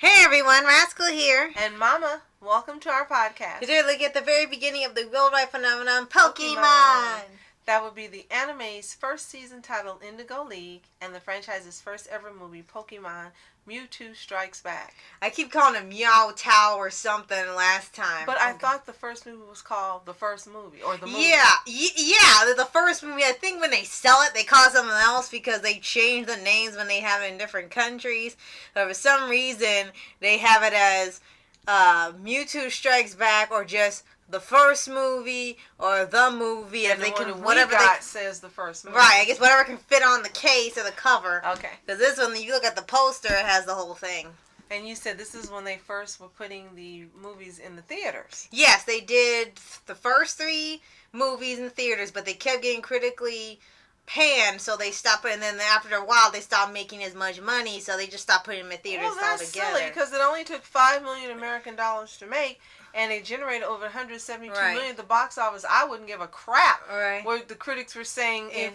Hey everyone, Rascal here. And Mama, welcome to our podcast. Today we look at the very beginning of the worldwide phenomenon, Pokemon. That would be the anime's first season titled Indigo League and the franchise's first ever movie, Pokemon, Mewtwo Strikes Back. I keep calling it Meowtwo or something last time. But I thought the first movie was called the first movie, or the movie. Yeah, the first movie. I think when they sell it, they call it something else because they change the names when they have it in different countries. But for some reason, they have it as Mewtwo Strikes Back or just the first movie or the movie, and if they the can, one whatever says the first movie. Right, I guess whatever can fit on the case or the cover. Okay. Because this one, you look at the poster, it has the whole thing. And you said this is when they first were putting the movies in the theaters. Yes, they did the first 3 movies in theaters, but they kept getting critically panned, so they stopped. And then after a while, they stopped making as much money, so they just stopped putting them in theaters altogether. Well, that's silly because it only took $5 million American dollars to make. And it generated over 172 million at the box office. I wouldn't give a crap. Right. What the critics were saying, if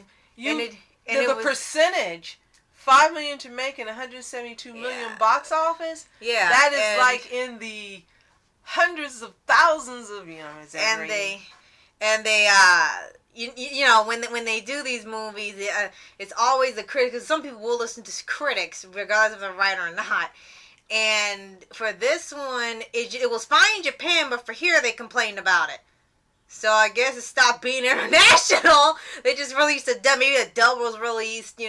the percentage, $5 million to make and 172 million box office. Yeah. That is like in the hundreds of thousands of, exaggerating. And they you know, when they do these movies, it's always the critics. Because some people will listen to critics, regardless if they're right or not. And for this one, it was fine in Japan, but for here, they complained about it. So I guess it stopped being international. They just released a dub. Maybe a dub was released,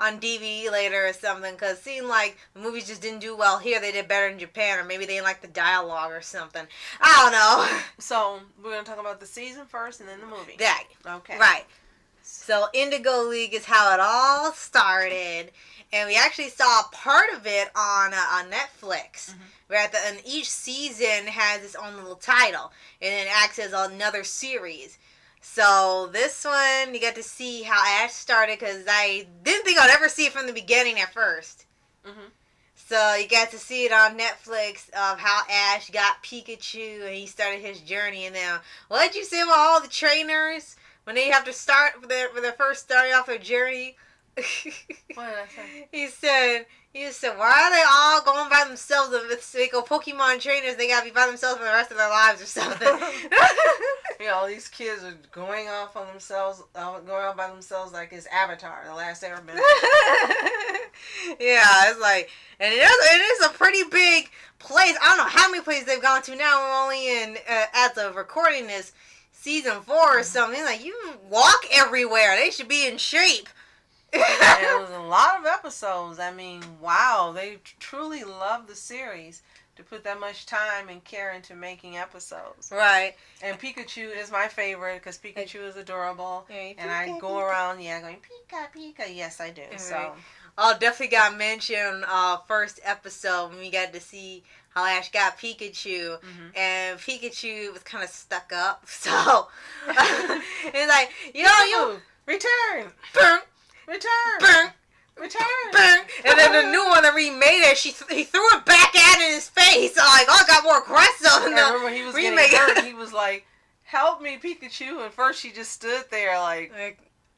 on DVD later or something. Because it seemed like the movies just didn't do well here. They did better in Japan. Or maybe they didn't like the dialogue or something. I don't know. So we're going to talk about the season first and then the movie. That. Okay. Right. So Indigo League is how it all started. And we actually saw part of it on Netflix. Mm-hmm. Where and each season has its own little title. And it acts as another series. So this one, you got to see how Ash started. Because I didn't think I'd ever see it from the beginning at first. Mm-hmm. So you got to see it on Netflix of how Ash got Pikachu. And he started his journey. And then, what did you say about all the trainers? When they have to start for their first starting off their journey? What did I say? He said, why are they all going by themselves? If they go Pokemon trainers, they gotta be by themselves for the rest of their lives or something. All these kids are going off on themselves, going off by themselves like it's Avatar, The Last Airbender. Yeah, it's like, and it is a pretty big place. I don't know how many places they've gone to now. We're only in, as of recording this, season 4 or something. Like, you walk everywhere. They should be in shape. It was a lot of episodes. I mean, wow, they truly love the series to put that much time and care into making episodes. Right. And Pikachu is my favorite because Pikachu is adorable. Hey, and I go around, going, Pika, Pika. Yes, I do. Right. So, definitely got mentioned first episode when we got to see how Ash got Pikachu. Mm-hmm. And Pikachu was kind of stuck up. So, it's like, you return. Return! Burn! Return! Burn! And then the new one that remade it, he threw it back at in his face. Like, it got more aggressive. I remember when he was getting hurt, he was like, help me, Pikachu. And first she just stood there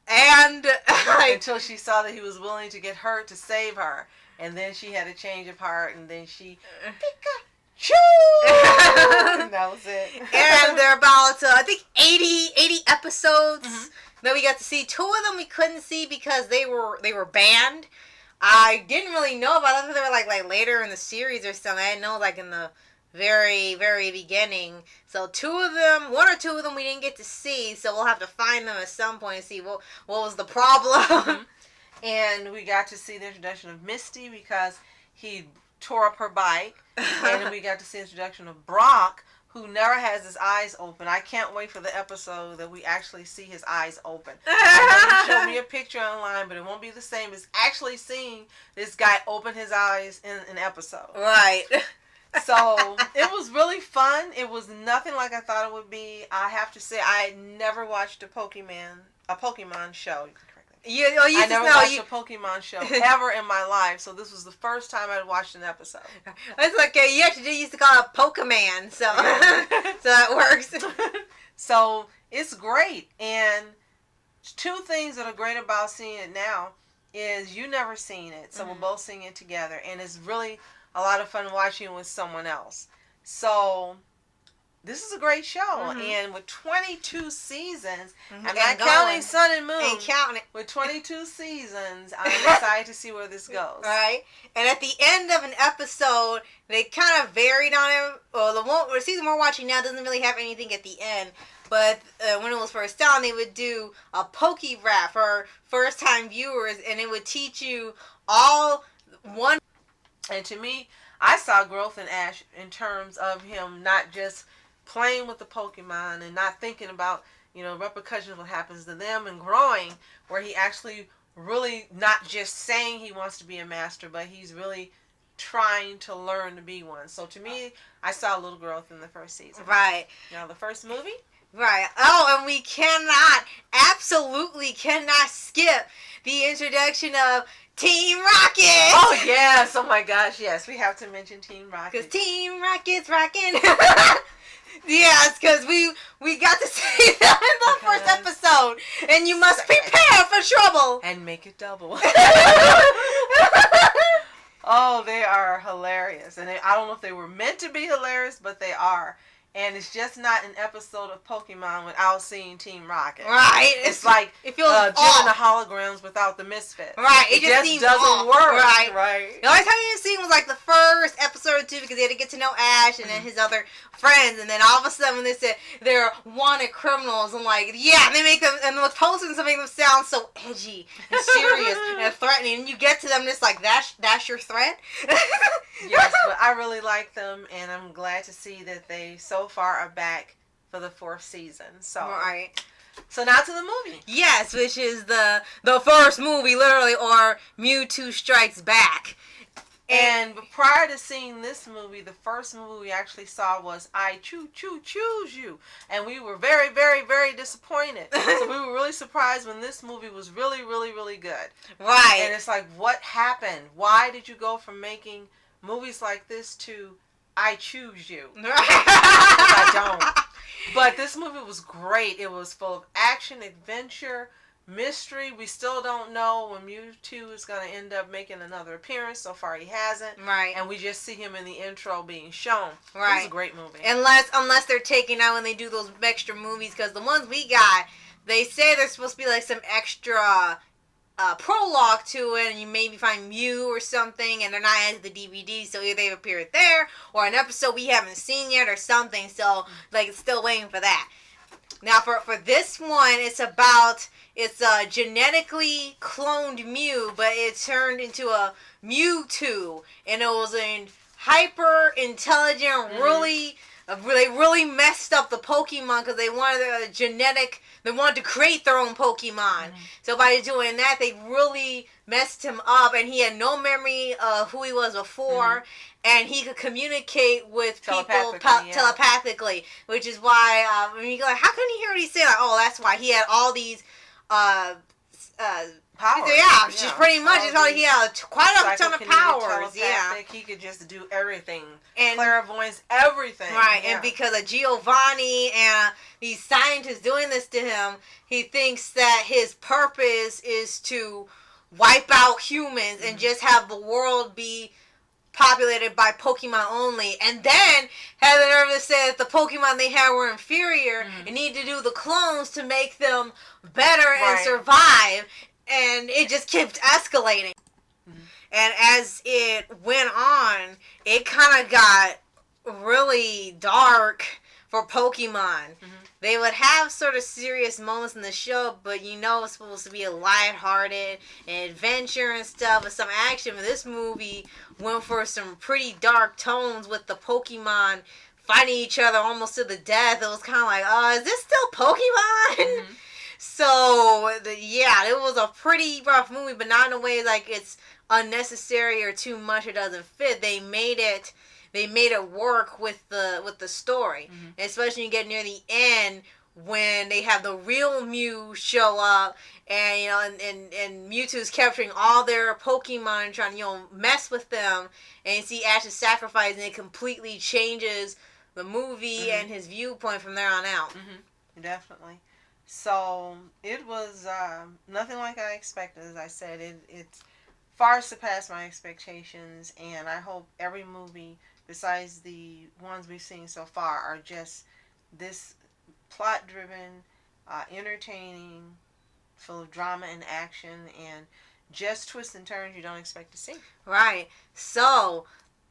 until she saw that he was willing to get hurt to save her. And then she had a change of heart, and then she, Pikachu! And that was it. And they're about, I think, 80 episodes. Mm-hmm. That we got to see. 2 of them we couldn't see because they were banned. I didn't really know about them. They were like later in the series or something. I didn't know in the very, very beginning. So 1 or 2 of them we didn't get to see. So we'll have to find them at some point and see what was the problem. Mm-hmm. And we got to see the introduction of Misty because he tore up her bike. And then we got to see the introduction of Brock, who never has his eyes open. I can't wait for the episode that we actually see his eyes open. I know you showed me a picture online, but it won't be the same as actually seeing this guy open his eyes in an episode. Right. So, it was really fun. It was nothing like I thought it would be. I have to say, I never watched a Pokemon show. I never watched a Pokemon show ever in my life, so this was the first time I'd watched an episode. It's like you actually used to call it Pokemon, so so that works. So it's great, and 2 things that are great about seeing it now is you never seen it, so we're both seeing it together, and it's really a lot of fun watching with someone else. So this is a great show, and with 22 seasons, I'm not counting Sun and Moon. Ain't counting it. With 22 seasons, I'm excited to see where this goes. Right, and at the end of an episode, they kind of varied on it. Well, the season we're watching now doesn't really have anything at the end. But when it was first on, they would do a Poke Rap for first-time viewers, and it would teach you all one. And to me, I saw growth in Ash in terms of him not just playing with the Pokemon and not thinking about, repercussions of what happens to them, and growing, where he actually really not just saying he wants to be a master, but he's really trying to learn to be one. So to me, I saw a little growth in the first season. Right. Now the first movie? Right. Oh, and we absolutely cannot skip the introduction of Team Rocket. Oh, yes. Oh, my gosh. Yes, we have to mention Team Rocket. Because Team Rocket's rocking. Yes, because we got to see them in the first episode. And you must prepare for trouble. And make it double. Oh, they are hilarious. And I don't know if they were meant to be hilarious, but they are. And it's just not an episode of Pokemon without seeing Team Rocket. Right. It's like it feels Jim and the Holograms without the Misfits. Right. It just doesn't work. Right. Right. The only time you seen was like the first episode or two, because they had to get to know Ash and then his other friends, and then all of a sudden when they said they're wanted criminals, I'm like, yeah, they make them, and the postings make them sound so edgy and serious and threatening, and you get to them and it's like, that's your threat? Yes, but I really like them, and I'm glad to see that they so far are back for the 4th season. So right. So now to the movie. Yes, which is the first movie, literally, or Mewtwo Strikes Back. And prior to seeing this movie, the first movie we actually saw was I Choose You. And we were very, very, very disappointed. So we were really surprised when this movie was really, really, really good. Right. And it's like, what happened? Why did you go from making movies like this to I Choose You? I don't. But this movie was great. It was full of action, adventure, mystery. We still don't know when Mewtwo is going to end up making another appearance. So far he hasn't. Right. And we just see him in the intro being shown. Right. It was a great movie. Unless they're taking out when they do those extra movies, because the ones we got, they say there's supposed to be like some extra prologue to it, and you maybe find Mew or something, and they're not added to the DVD, so either they've appeared there, or an episode we haven't seen yet, or something, so, like, still waiting for that. Now, for this one, it's a genetically cloned Mew, but it turned into a Mewtwo, and it was a hyper intelligent, really messed up the Pokemon, because they wanted they wanted to create their own Pokemon. So by doing that, they really messed him up, and he had no memory of who he was before, and he could communicate with people telepathically, which is why when you go, how can you hear what he's saying? Like, oh, that's why he had all these powers. Yeah, just pretty much. It's all he had quite a ton of powers. Yeah, he could just do everything, and clairvoyance, everything. Right, and because of Giovanni and these scientists doing this to him, he thinks that his purpose is to wipe out humans and just have the world be populated by Pokemon only, and then had the nerve to say that the Pokemon they had were inferior and need to do the clones to make them better and survive, and it just kept escalating. And as it went on, it kind of got really dark for Pokemon. They would have sort of serious moments in the show, but it's supposed to be a lighthearted and adventure and stuff with some action. But this movie went for some pretty dark tones with the Pokemon fighting each other almost to the death. It was kind of like, is this still Pokemon? So, it was a pretty rough movie, but not in a way like it's unnecessary or too much or doesn't fit. They made it work with the story, especially when you get near the end when they have the real Mew show up, and and Mewtwo's capturing all their Pokemon, trying to mess with them, and you see Ash's sacrifice, and it completely changes the movie and his viewpoint from there on out. Definitely. So it was nothing like I expected. As I said, it's far surpassed my expectations, and I hope every movie besides the ones we've seen so far are just this plot-driven, entertaining, full of drama and action, and just twists and turns you don't expect to see. Right. So,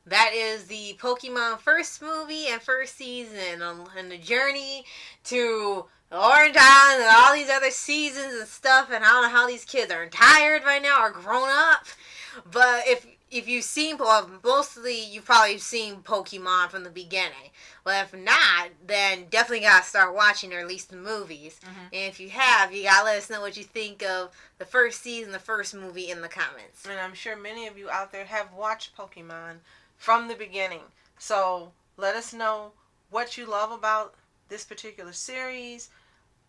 that is the Pokemon first movie and first season, and the journey to Orange Island and all these other seasons and stuff, and I don't know how these kids are tired right now or grown up. But if you've seen, well, mostly you've probably seen Pokemon from the beginning. Well, if not, then definitely gotta start watching, or at least the movies. Mm-hmm. And if you have, you gotta let us know what you think of the first season, the first movie, in the comments. And I'm sure many of you out there have watched Pokemon from the beginning. So let us know what you love about this particular series,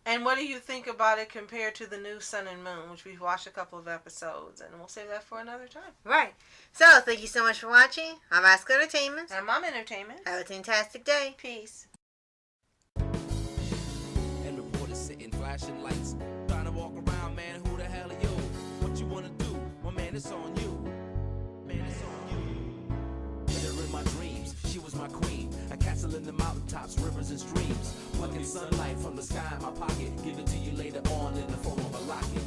and what do you think about it compared to the new Sun and Moon, which we've watched a couple of episodes, and we'll save that for another time. Right. So, thank you so much for watching. I'm Ask Entertainment. And Mom Entertainment. Have a fantastic day. Peace. And reporters sitting, flashing lights, trying to walk around, man, who the hell are you? What you wanna do? Well, man, it's on you. Man, it's on you. Hit her in my dreams, she was my queen. A castle in the mountaintops, rivers and streams. Plucking sunlight from the sky in my pocket, give it to you later on in the form of a locket.